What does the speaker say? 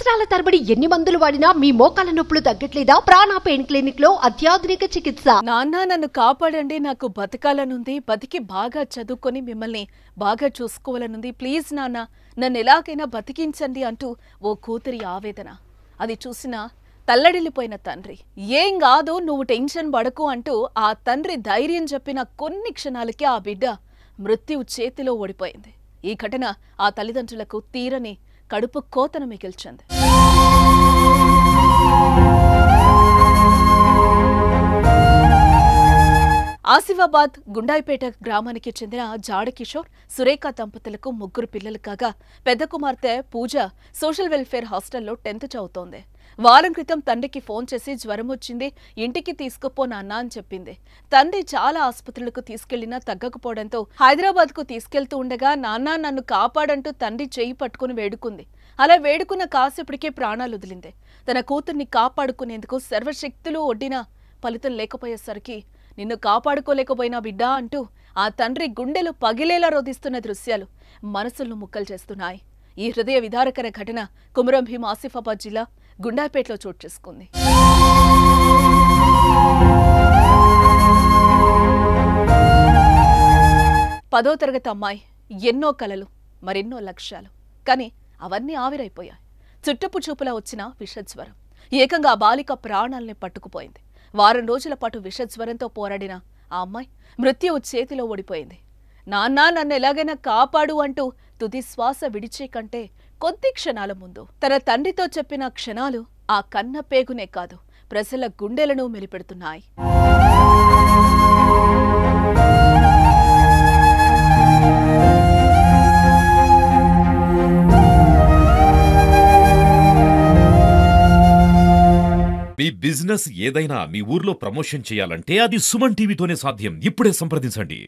సంవత్సరాల తరబడి ఎన్ని మందులు వాడినా మీ మోకాల నొప్పులు తగ్గట్లేదా? ప్రాణ పెయిన్ క్లినిక్ లో అత్యాధునిక చికిత్స. నాన్న నన్ను కాపాడండి, నాకు బతకాలనుంది, బతికి బాగా చదువుకొని మిమ్మల్ని బాగా చూసుకోవాలనుంది, ప్లీజ్ నాన్న నన్ను ఎలాగైనా బతికించండి అంటూ ఓ కూతురి ఆవేదన. అది చూసిన తల్లడిల్లిపోయిన తండ్రి, ఏం కాదు నువ్వు టెన్షన్ పడకు అంటూ ఆ తండ్రి ధైర్యం చెప్పిన కొన్ని క్షణాలకి ఆ బిడ్డ మృత్యువు చేతిలో ఓడిపోయింది. ఈ ఘటన ఆ తల్లిదండ్రులకు తీరని కడుపు కోతను మిగిల్చింది. ఆసిఫాబాద్ గుండాయిపేట గ్రామానికి చెందిన జాడ కిషోర్, సురేఖ దంపతులకు ముగ్గురు పిల్లలు కాగా పెద్ద కుమార్తె పూజ సోషల్ వెల్ఫేర్ హాస్టల్లో 10th చదువుతోంది. వారం క్రితం తండ్రికి ఫోన్ చేసి జ్వరం వచ్చింది, ఇంటికి తీసుకుపో నాన్న అని చెప్పింది. తండ్రి చాలా ఆసుపత్రులకు తీసుకెళ్లినా తగ్గకపోవడంతో హైదరాబాద్కు తీసుకెళ్తూ ఉండగా నాన్న నన్ను కాపాడంటూ తండ్రి చేయి పట్టుకుని వేడుకుంది. అలా వేడుకున్న కాసేపటికే ప్రాణాలు వదిలింది. తన కూతుర్ని కాపాడుకునేందుకు సర్వశక్తులు ఒడ్డినా ఫలితం లేకపోయేసరికి నిన్ను కాపాడుకోలేకపోయినా బిడ్డా అంటూ ఆ తండ్రి గుండెలు పగిలేలా రోధిస్తున్న దృశ్యాలు మనసులను ముక్కలు చేస్తున్నాయి. ఈ హృదయ విదారకర ఘటన కుమరం భీం ఆసిఫాబాద్ జిల్లా గుండాయిపేటలో చోటు చేసుకుంది. 10వ తరగతి అమ్మాయి, ఎన్నో కలలు, మరెన్నో లక్ష్యాలు, కానీ అవన్నీ ఆవిరైపోయాయి. చుట్టపు చూపులా వచ్చిన విషజ్వరం ఏకంగా ఆ బాలిక ప్రాణాల్ని పట్టుకుపోయింది. వారం రోజుల పాటు విషజ్వరంతో పోరాడిన ఆ అమ్మాయి మృత్యువు చేతిలో ఓడిపోయింది. నాన్న నన్ను ఎలాగైనా కాపాడు అంటూ తుది శ్వాస విడిచే కంటే కొద్ది క్షణాల ముందు తన తండ్రితో చెప్పిన క్షణాలు ఆ కన్న పేగునే కాదు, ప్రజల గుండెలను మెలిపెడుతున్నాయి. మీ బిజినెస్ ఏదైనా మీ ఊర్లో ప్రమోషన్ చేయాలంటే అది సుమన్ టీవీతోనే సాధ్యం. ఇప్పుడే సంప్రదించండి.